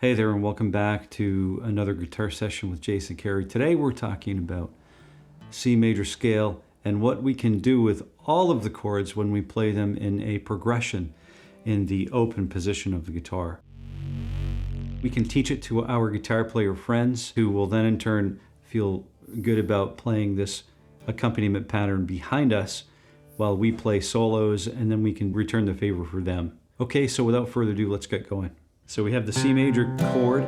Hey there, and welcome back to another guitar session with Jason Carey. Today we're talking about C major scale and what we can do with all of the chords when we play them in a progression in the open position of the guitar. We can teach it to our guitar player friends who will then in turn feel good about playing this accompaniment pattern behind us while we play solos, and then we can return the favor for them. Okay, so without further ado, let's get going. So we have the C major chord,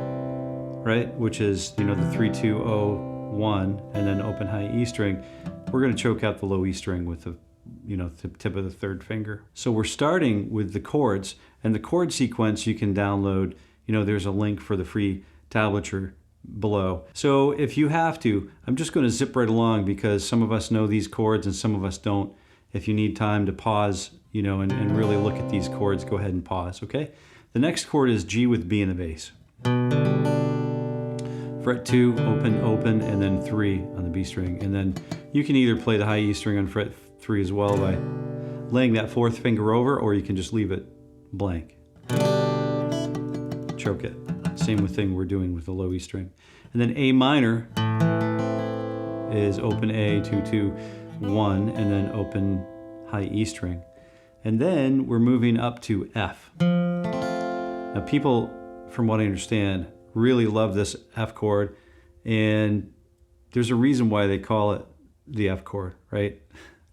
right, which is, the 3, 2, 0, 1, and then open high E string. We're going to choke out the low E string with the, the tip of the third finger. So we're starting with the chords, and the chord sequence you can download. There's a link for the free tablature below. So if you have to, I'm just going to zip right along because some of us know these chords and some of us don't. If you need time to pause, and really look at these chords, go ahead and pause, okay? The next chord is G with B in the bass. Fret 2, open, open, and then 3 on the B string. And then you can either play the high E string on fret 3 as well by laying that fourth finger over, or you can just leave it blank. Choke it. Same thing we're doing with the low E string. And then A minor is open A, 2, 2, 1, and then open high E string. And then we're moving up to F. Now people, from what I understand, really love this F chord, and there's a reason why they call it the F chord, right?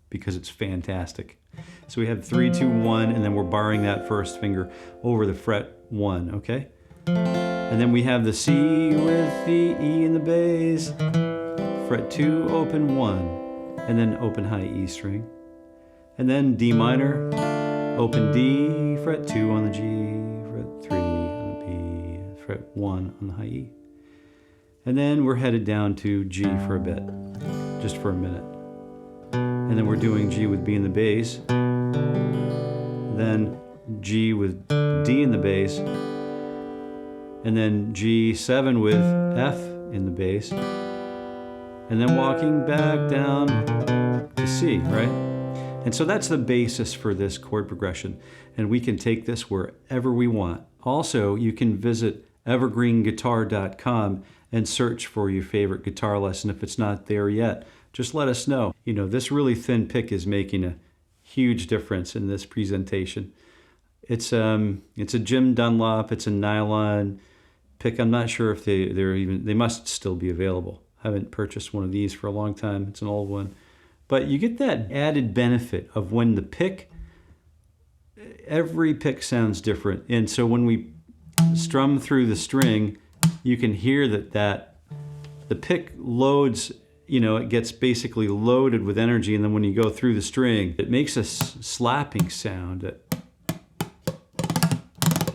Because it's fantastic. So we have 3, 2, 1, and then we're barring that first finger over the fret 1, okay? And then we have the C with the E in the bass, fret 2, open 1, and then open high E string. And then D minor, open D, fret 2 on the G, fret 3 on the B, fret 1 on the high E. And then we're headed down to G for a bit, just for a minute. And then we're doing G with B in the bass, then G with D in the bass, and then G7 with F in the bass, and then walking back down to C, right? And so that's the basis for this chord progression, and we can take this wherever we want. Also, you can visit evergreenguitar.com and search for your favorite guitar lesson. If it's not there yet, just let us know. This really thin pick is making a huge difference in this presentation. It's a Jim Dunlop, it's a Nylon pick. I'm not sure if they must still be available. I haven't purchased one of these for a long time. It's an old one. But you get that added benefit of when the pick, every pick sounds different. And so when we strum through the string, you can hear that the pick loads, it gets basically loaded with energy. And then when you go through the string, it makes a slapping sound that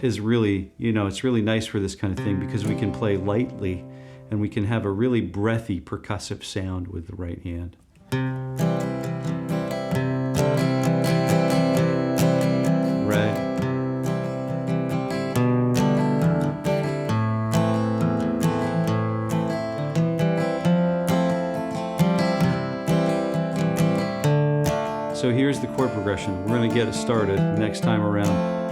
is really, it's really nice for this kind of thing because we can play lightly and we can have a really breathy percussive sound with the right hand. So here's the chord progression. We're going to get it started next time around.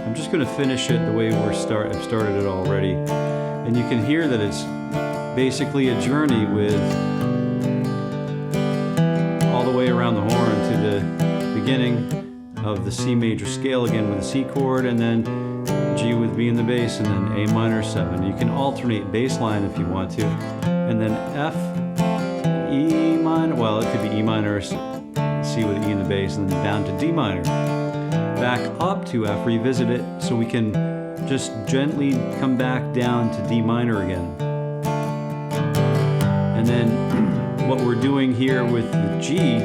I'm just going to finish it the way I've started it already. And you can hear that it's basically a journey with all the way around the horn to the beginning of the C major scale again with a C chord, and then G with B in the bass, and then A minor 7. You can alternate bass line if you want to. And then F, E minor, well it could be E minor, C with E in the bass, and then down to D minor. Back up to F, revisit it, so we can just gently come back down to D minor again. And then what we're doing here with the G,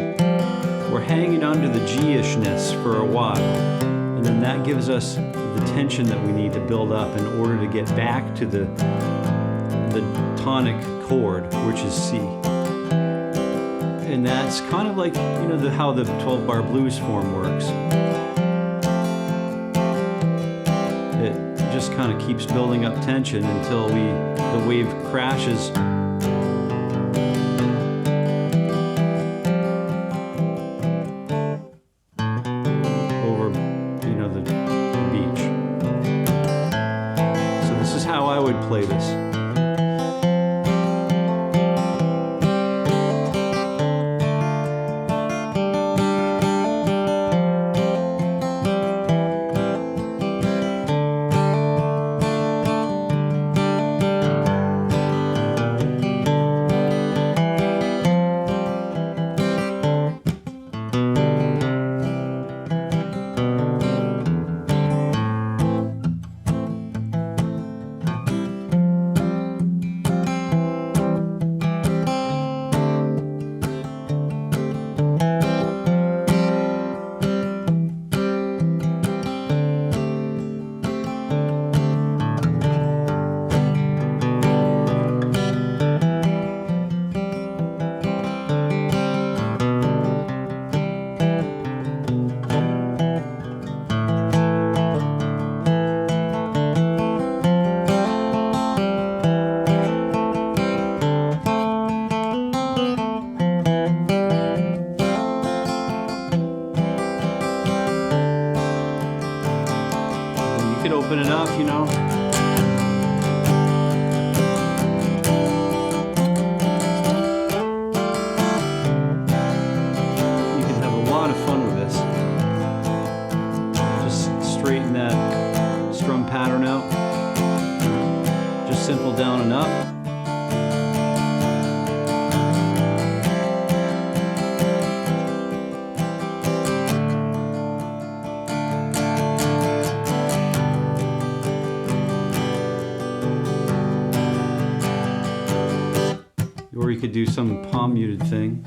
we're hanging onto the G-ishness for a while. And then that gives us the tension that we need to build up in order to get back to the tonic chord, which is C. And that's kind of like, how the 12-bar blues form works. It just kind of keeps building up tension until the wave crashes. Over, the beach. So this is how I would play this. Open it up, you know. You can have a lot of fun with this. Just straighten that strum pattern out. Just simple down and up. Or you could do some palm muted thing.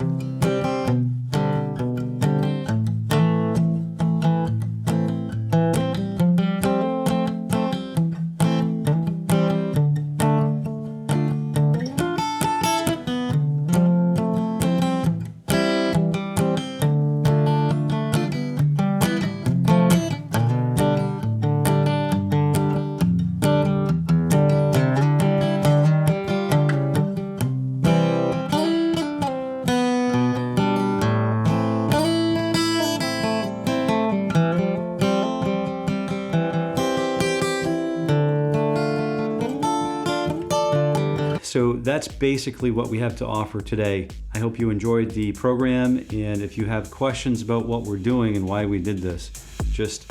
So that's basically what we have to offer today. I hope you enjoyed the program, and if you have questions about what we're doing and why we did this, just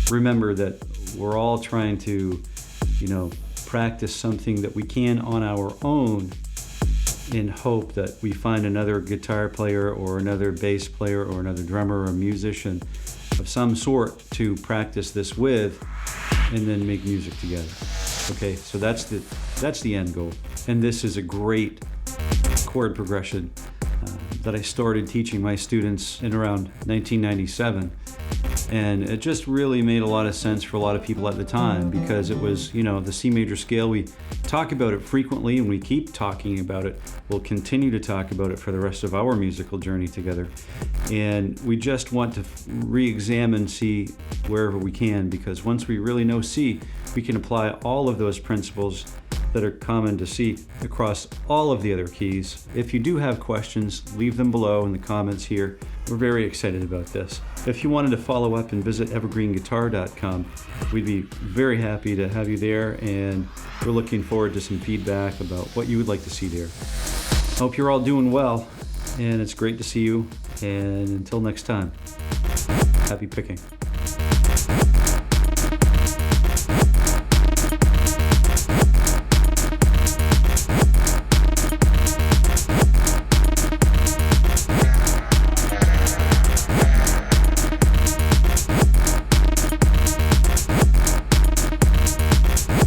remember that we're all trying to, practice something that we can on our own in hope that we find another guitar player or another bass player or another drummer or a musician of some sort to practice this with and then make music together. Okay, so that's the end goal. And this is a great chord progression that I started teaching my students in around 1997. And it just really made a lot of sense for a lot of people at the time because it was, the C major scale. We talk about it frequently and we keep talking about it. We'll continue to talk about it for the rest of our musical journey together. And we just want to re-examine C wherever we can, because once we really know C, we can apply all of those principles that are common to C across all of the other keys. If you do have questions, leave them below in the comments here. We're very excited about this. If you wanted to follow up and visit evergreenguitar.com, we'd be very happy to have you there, and we're looking forward to some feedback about what you would like to see there. Hope you're all doing well, and it's great to see you, and until next time, happy picking.